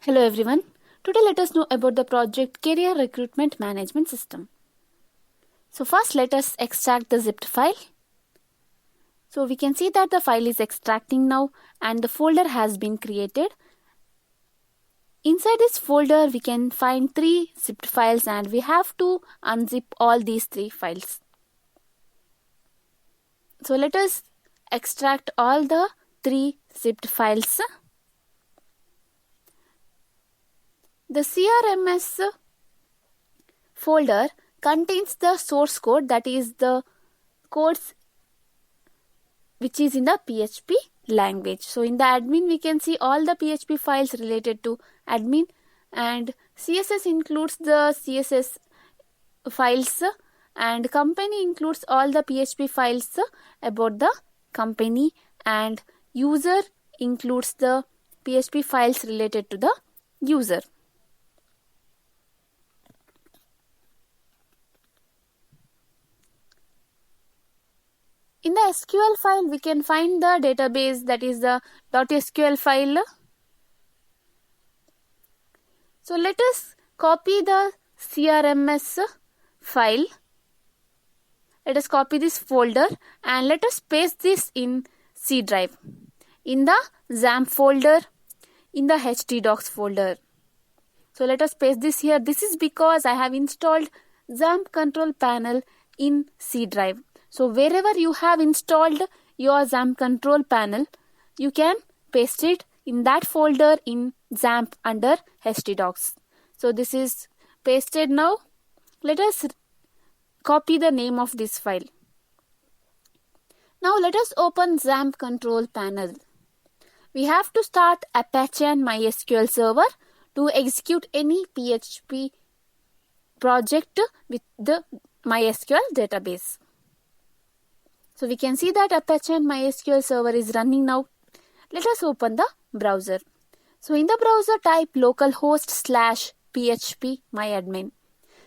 Hello everyone. Today let us know about the project Career Recruitment Management System. So first let us extract the zipped file. So we can see that the file is extracting now and the folder has been created. Inside this folder we can find 3 zipped files and we have to unzip all these 3 files. So let us extract all the 3 zipped files. The CRMS folder contains the source code, that is the codes which is in the PHP language. So in the admin we can see all the PHP files related to admin, and CSS includes the CSS files, and company includes all the PHP files about the company, and user includes the PHP files related to the user. In the SQL file, we can find the database, that is the .sql file. So let us copy the CRMS file. Let us copy this folder and let us paste this in C drive, in the XAMPP folder, in the htdocs folder. So let us paste this here. This is because I have installed XAMPP control panel in C drive. So wherever you have installed your XAMPP control panel, you can paste it in that folder in XAMPP under htdocs. So this is pasted now. Let us copy the name of this file. Now let us open XAMPP control panel. We have to start Apache and MySQL server to execute any PHP project with the MySQL database. So we can see that Apache and MySQL server is running now. Let us open the browser. So in the browser type localhost/php myadmin.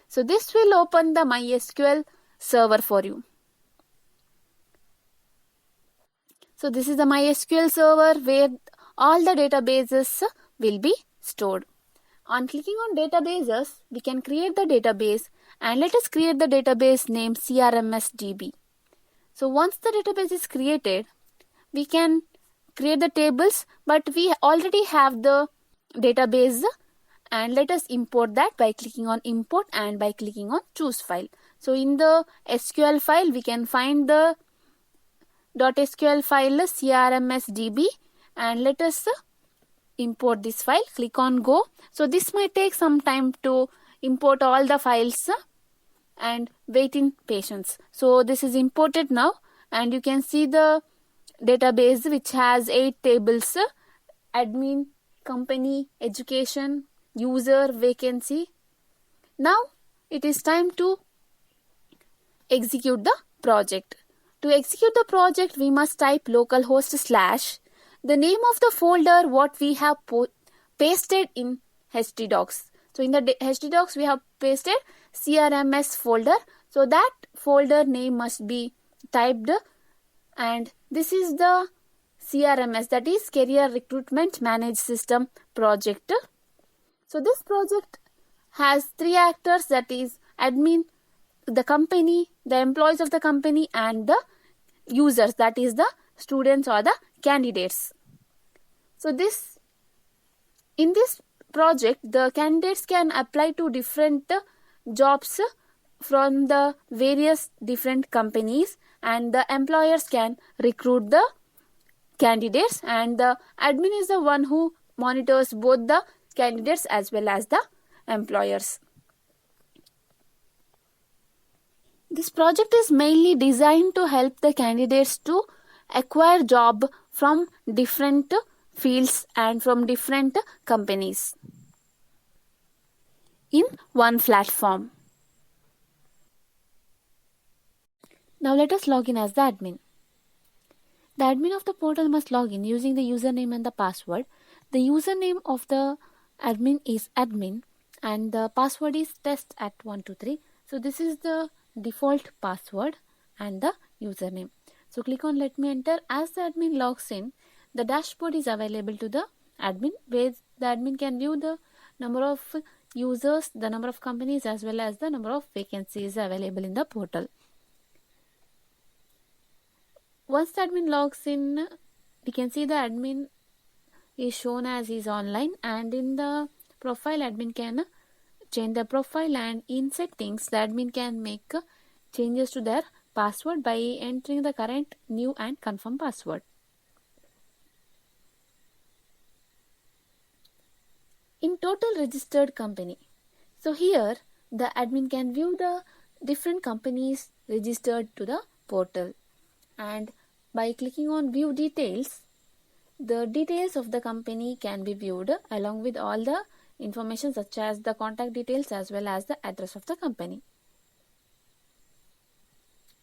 So this will open the MySQL server for you. So this is the MySQL server where all the databases will be stored. On clicking on databases, we can create the database, and let us create the database name CRMSDB. So once the database is created, we can create the tables, but we already have the database, and let us import that by clicking on import and by clicking on choose file. So in the SQL file, we can find the .sql file CRMSDB, and let us import this file. Click on go. So this might take some time to import all the files, and wait in patience. So this is imported now, and you can see the database which has 8 tables: admin, company, education, user, vacancy. Now it is time to execute the project. To execute the project, we must type localhost/ the name of the folder what we have pasted in htdocs. So in the htdocs we have pasted CRMS folder. So that folder name must be typed, and this is the CRMS, that is Career Recruitment Management System project. So this project has 3 actors, that is admin, the company, the employees of the company, and the users, that is the students or the candidates. So in this project, the candidates can apply to different jobs from the various different companies, and the employers can recruit the candidates, and the admin is the one who monitors both the candidates as well as the employers. This project is mainly designed to help the candidates to acquire job from different fields and from different companies in one platform. Now let us log in as the admin. The admin of the portal must log in using the username and the password. The username of the admin is admin, and the password is test@123. So this is the default password and the username. So click on let me enter. As the admin logs in, the dashboard is available to the admin, where the admin can view the number of users, the number of companies, as well as the number of vacancies available in the portal. Once the admin logs in, we can see the admin is shown as is online, and in the profile admin can change the profile, and in settings the admin can make changes to their password by entering the current, new and confirm password. In total registered company, so here the admin can view the different companies registered to the portal, and by clicking on view details, the details of the company can be viewed along with all the information such as the contact details as well as the address of the company.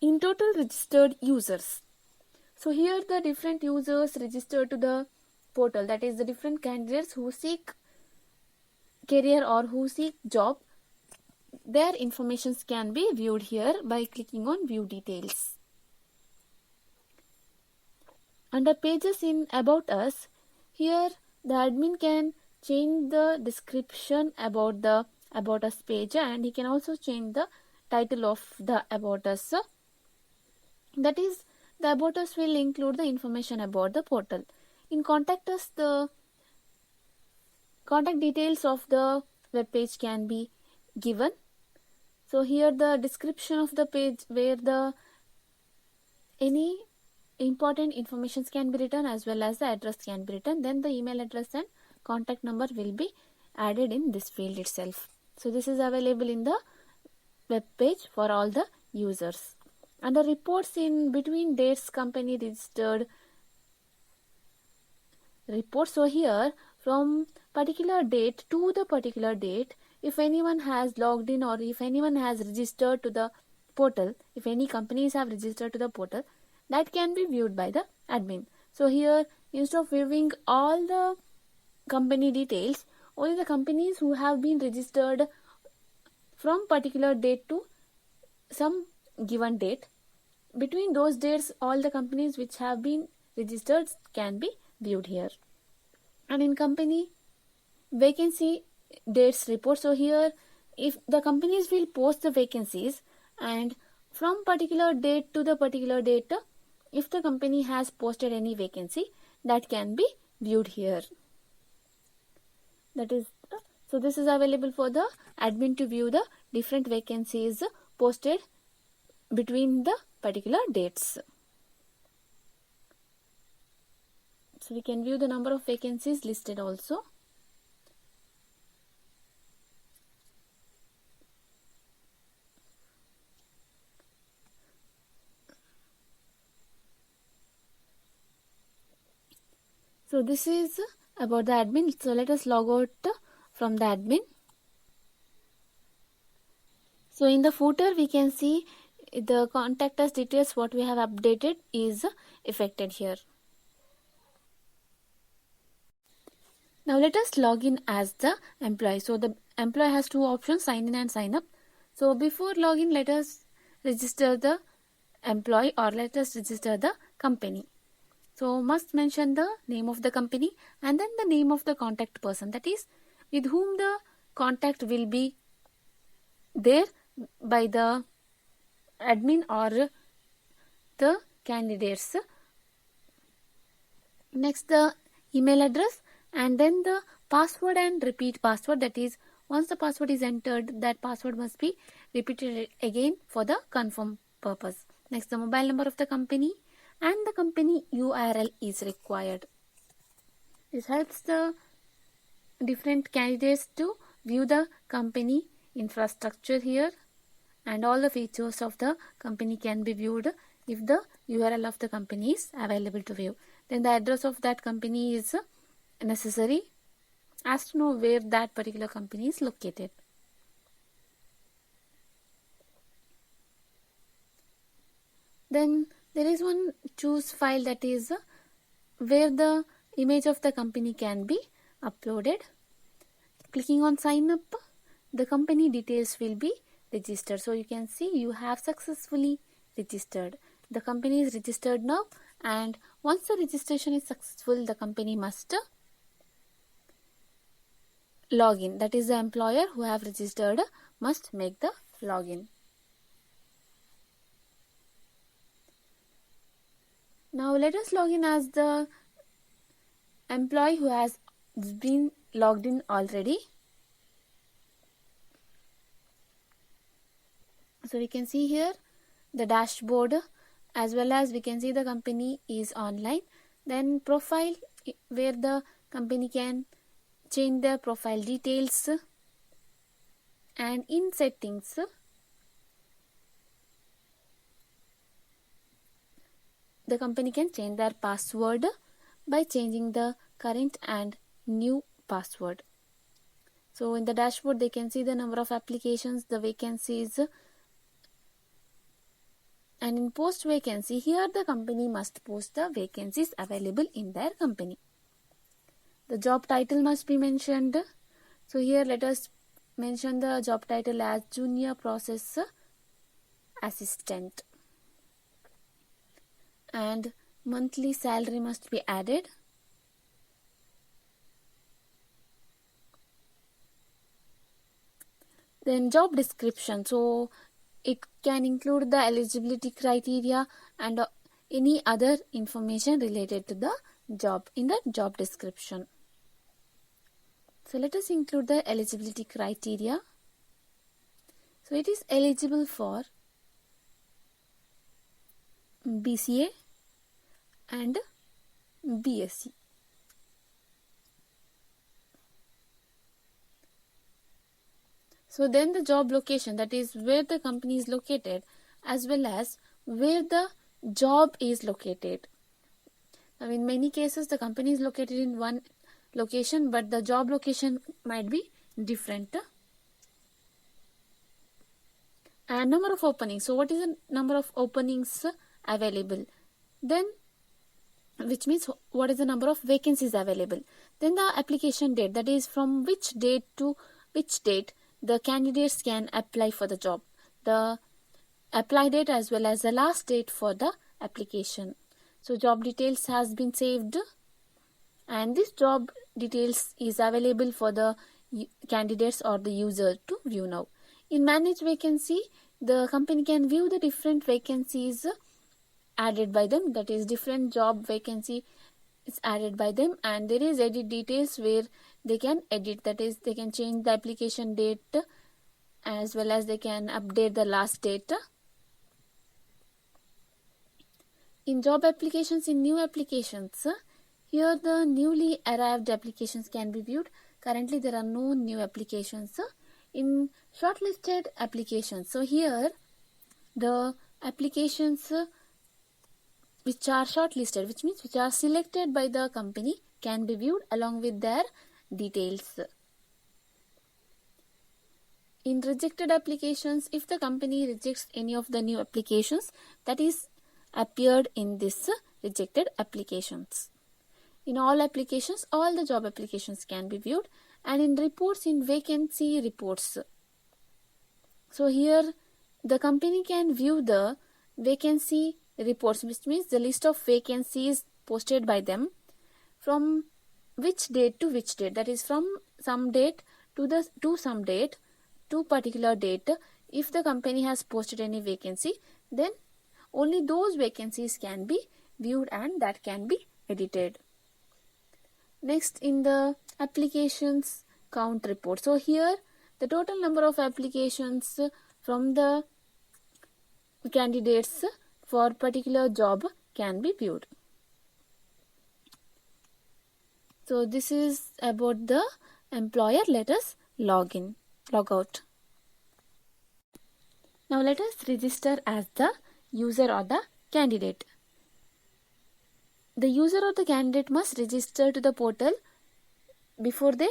In total registered users, so here the different users registered to the portal, that is the different candidates who seek career or who seek job, their informations can be viewed here by clicking on view details. Under pages in about us, here the admin can change the description about the about us page, and he can also change the title of the about us. That is, the about us will include the information about the portal. In contact us, the contact details of the web page can be given. So here the description of the page where the any important informations can be written as well as the address can be written, then the email address and contact number will be added in this field itself. So this is available in the web page for all the users. Under reports, in between dates company registered report, so here from particular date to the particular date, if anyone has logged in or if anyone has registered to the portal, if any companies have registered to the portal, that can be viewed by the admin. So here, instead of viewing all the company details, only the companies who have been registered from particular date to some given date, between those dates all the companies which have been registered can be viewed here. And in company vacancy dates report, so here if the companies will post the vacancies, and from particular date to the particular date, if the company has posted any vacancy, that can be viewed here. That is, so this is available for the admin to view the different vacancies posted between the particular dates. So we can view the number of vacancies listed also. So this is about the admin. So let us log out from the admin. So in the footer we can see the contact us details what we have updated is affected here. Now let us log in as the employee. So the employee has two options, sign in and sign up. So before login, let us register the employee or let us register the company. So must mention the name of the company and then the name of the contact person, that is with whom the contact will be there by the admin or the candidates. Next the email address and then the password and repeat password, that is once the password is entered, that password must be repeated again for the confirm purpose. Next the mobile number of the company and the company URL is required. This helps the different candidates to view the company infrastructure here, and all the features of the company can be viewed if the URL of the company is available to view. Then the address of that company is necessary as to know where that particular company is located. Then there is one choose file, that is where the image of the company can be uploaded. Clicking on sign up, the company details will be registered. So you can see you have successfully registered. The company is registered now, and once the registration is successful, the company must login. That is, the employer who have registered must make the login. Now let us log in as the employee who has been logged in already. So we can see here the dashboard, as well as we can see the company is online. Then profile, where the company can change their profile details, and in settings the company can change their password by changing the current and new password. So in the dashboard they can see the number of applications, the vacancies, and in post vacancy, here the company must post the vacancies available in their company. The job title must be mentioned. So here let us mention the job title as Junior Process Assistant. And monthly salary must be added. Then job description. So it can include the eligibility criteria and any other information related to the job in the job description. So let us include the eligibility criteria. So it is eligible for BCA and BSc. So then the job location, that is where the company is located, as well as where the job is located. Now in many cases the company is located in one location, but the job location might be different. And number of openings. So what is the number of openings available? Then, which means what is the number of vacancies available? Then the application date, that is from which date to which date the candidates can apply for the job. The apply date as well as the last date for the application. So job details has been saved, and this job details is available for the candidates or the user to view now. In manage vacancy, the company can view the different vacancies added by them, that is different job vacancy is added by them, and there is edit details where they can edit, that is they can change the application date as well as they can update the last date. In job applications, in new applications, here the newly arrived applications can be viewed. Currently there are no new applications. In shortlisted applications, so here the applications which are shortlisted, which means which are selected by the company, can be viewed along with their details. In rejected applications, if the company rejects any of the new applications that is appeared in this rejected applications. In all applications, all the job applications can be viewed. And in reports, in vacancy reports, so here the company can view the vacancy reports, which means the list of vacancies posted by them from which date to which date, that is from some date to some date to particular date. If the company has posted any vacancy, then only those vacancies can be viewed and that can be edited. Next, in the applications count report, so here the total number of applications from the candidates for particular job can be viewed. So this is about the employer. Let us log out. Now let us register as the user or the candidate. The user or the candidate must register to the portal before they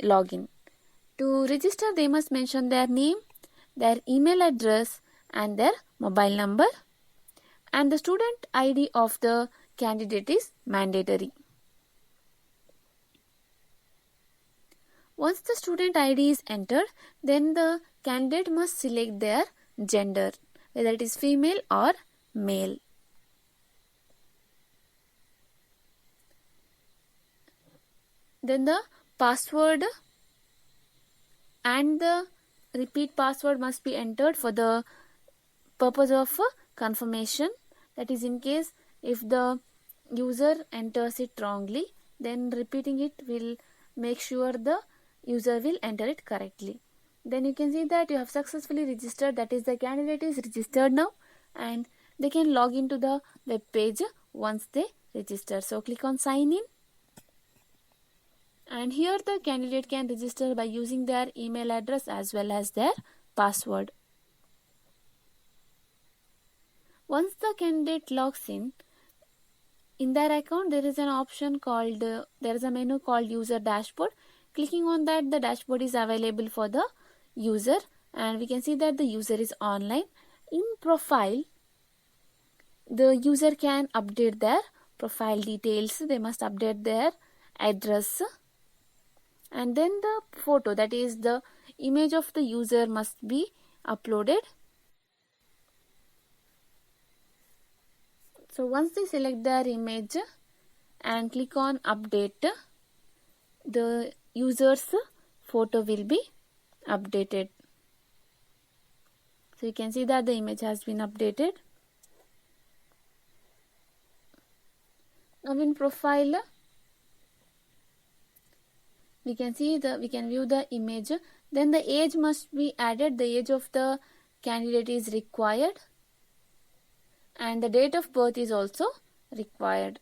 log in. To register, they must mention their name, their email address and their mobile number, and the student ID of the candidate is mandatory. Once the student ID is entered, then the candidate must select their gender, whether it is female or male. Then the password and the repeat password must be entered for the purpose of confirmation. That is, in case if the user enters it wrongly, then repeating it will make sure the user will enter it correctly. Then you can see that you have successfully registered, that is the candidate is registered now, and they can log into the web page once they register. So click on sign in, and here the candidate can register by using their email address as well as their password. Once the candidate logs in their account, there is an option called, there is a menu called user dashboard. Clicking on that, the dashboard is available for the user, and we can see that the user is online. In profile, the user can update their profile details. They must update their address, and then the photo, that is the image of the user, must be uploaded. So once they select their image and click on update, the user's photo will be updated. So you can see that the image has been updated. Now in profile, we can view the image. Then the age must be added. The age of the candidate is required, and the date of birth is also required.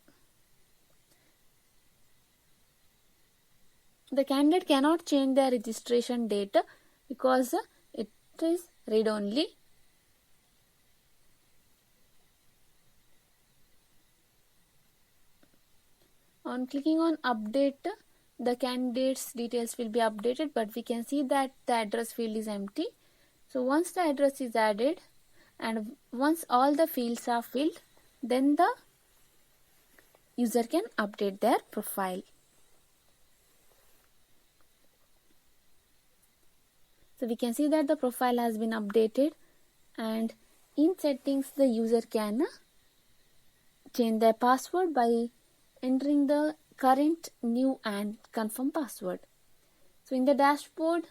The candidate cannot change their registration date because it is read only. On clicking on update, the candidate's details will be updated, but we can see that the address field is empty. So once the address is added and once all the fields are filled, then the user can update their profile. So we can see that the profile has been updated, and in settings the user can change their password by entering the current, new and confirm password. So in the dashboard,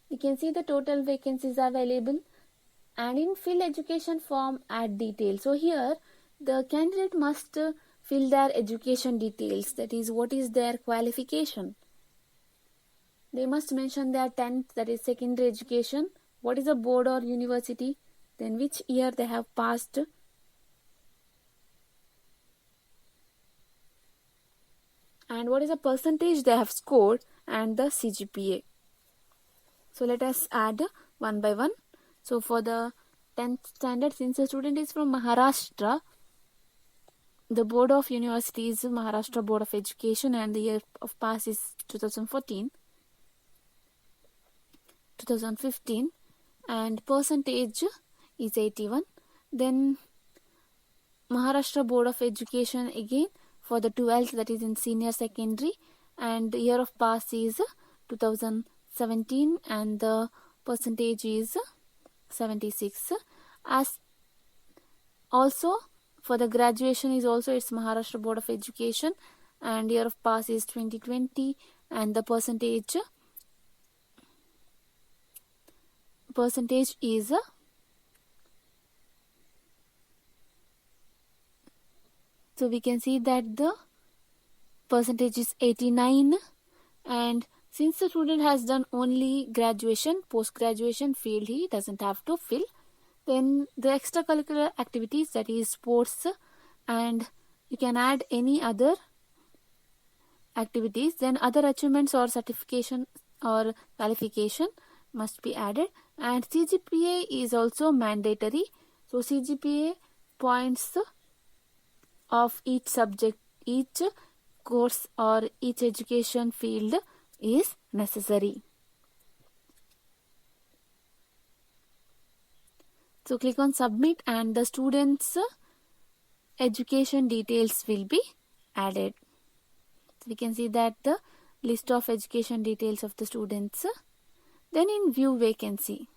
you can see the total vacancies available, and in fill education form, add details. So here the candidate must fill their education details, that is what is their qualification. They must mention their 10th, that is secondary education, what is a board or university, then which year they have passed, and what is the percentage they have scored, and the CGPA. So let us add one by one. So for the 10th standard, since the student is from Maharashtra, the board of university is Maharashtra Board of Education, and the year of pass is 2015, and percentage is 81. Then Maharashtra Board of Education again for the 12th, that is in senior secondary, and the year of pass is 2017, and the percentage is 76. As also for the graduation is also, it's Maharashtra Board of Education, and year of pass is 2020, and the percentage is so we can see that the percentage is 89, and since the student has done only graduation, post-graduation field he doesn't have to fill. Then the extracurricular activities, that is sports, and you can add any other activities. Then other achievements or certification or qualification must be added, and CGPA is also mandatory. So CGPA points of each subject, each course or each education field is necessary. So click on submit, and the students' education details will be added. So we can see that the list of education details of the students. Then in view vacancy.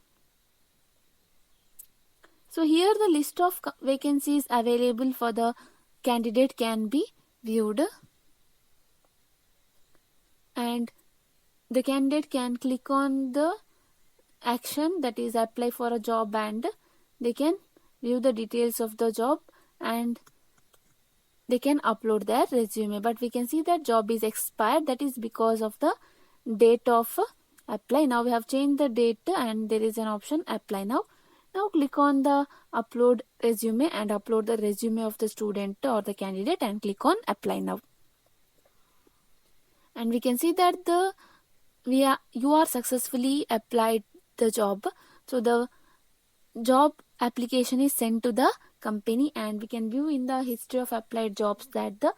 So here the list of vacancies available for the candidate can be viewed, and the candidate can click on the action, that is apply for a job, and they can view the details of the job and they can upload their resume. But we can see that job is expired, that is because of the date of apply. Now we have changed the date and there is an option apply now. Now click on the upload resume and upload the resume of the student or the candidate and click on apply now. And we can see that you are successfully applied the job. So the job application is sent to the company, and we can view in the history of applied jobs that the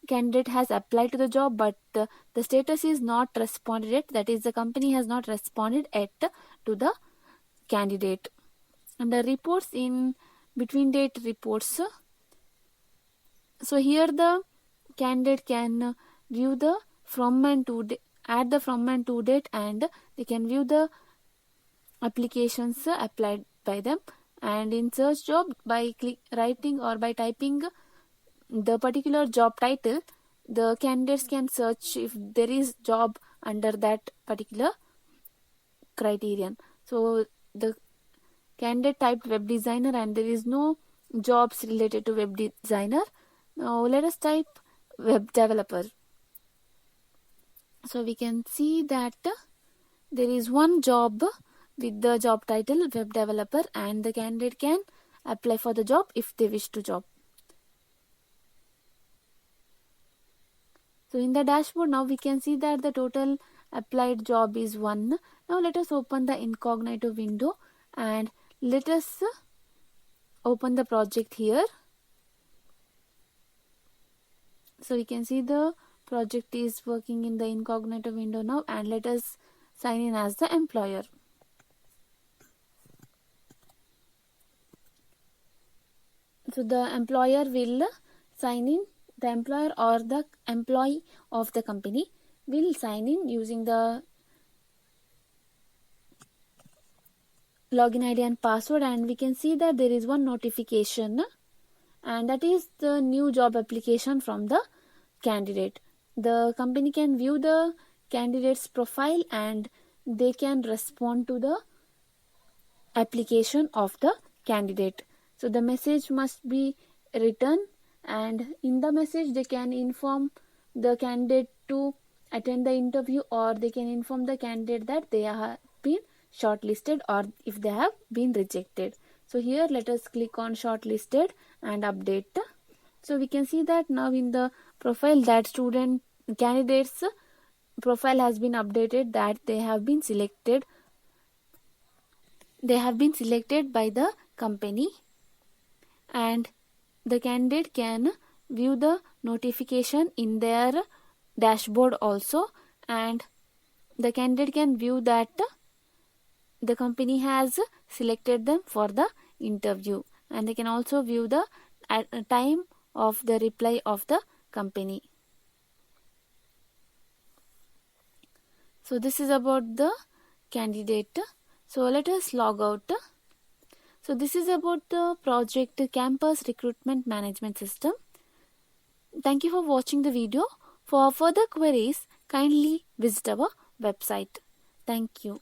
candidate has applied to the job, but the status is not responded yet, that is the company has not responded yet to the candidate. And the reports in between date reports. So here the candidate can view the from and to date, add the from and to date, and they can view the applications applied by them. And in search job, by writing or by typing the particular job title, the candidates can search if there is job under that particular criterion. So the candidate typed web designer and there is no jobs related to web designer. Now let us type web developer. So we can see that there is one job with the job title web developer, and the candidate can apply for the job if they wish to job. So in the dashboard now we can see that the total applied job is 1. Now let us open the incognito window and let us open the project here. So we can see the project is working in the incognito window now, and let us sign in as the employer. So the employer will sign in, the employer or the employee of the company will sign in using the login ID and password, and we can see that there is one notification, and that is the new job application from the candidate. The company can view the candidate's profile and they can respond to the application of the candidate. So the message must be written, and in the message they can inform the candidate to attend the interview, or they can inform the candidate that they have been shortlisted or if they have been rejected. So here let us click on shortlisted and update. So we can see that now in the profile that student candidates profile has been updated, that they have been selected by the company, and the candidate can view the notification in their dashboard also, and the candidate can view that the company has selected them for the interview, and they can also view the time of the reply of the company. So this is about the candidate. So let us log out. So this is about the project Campus Recruitment Management System. Thank you for watching the video. For further queries, kindly visit our website. Thank you.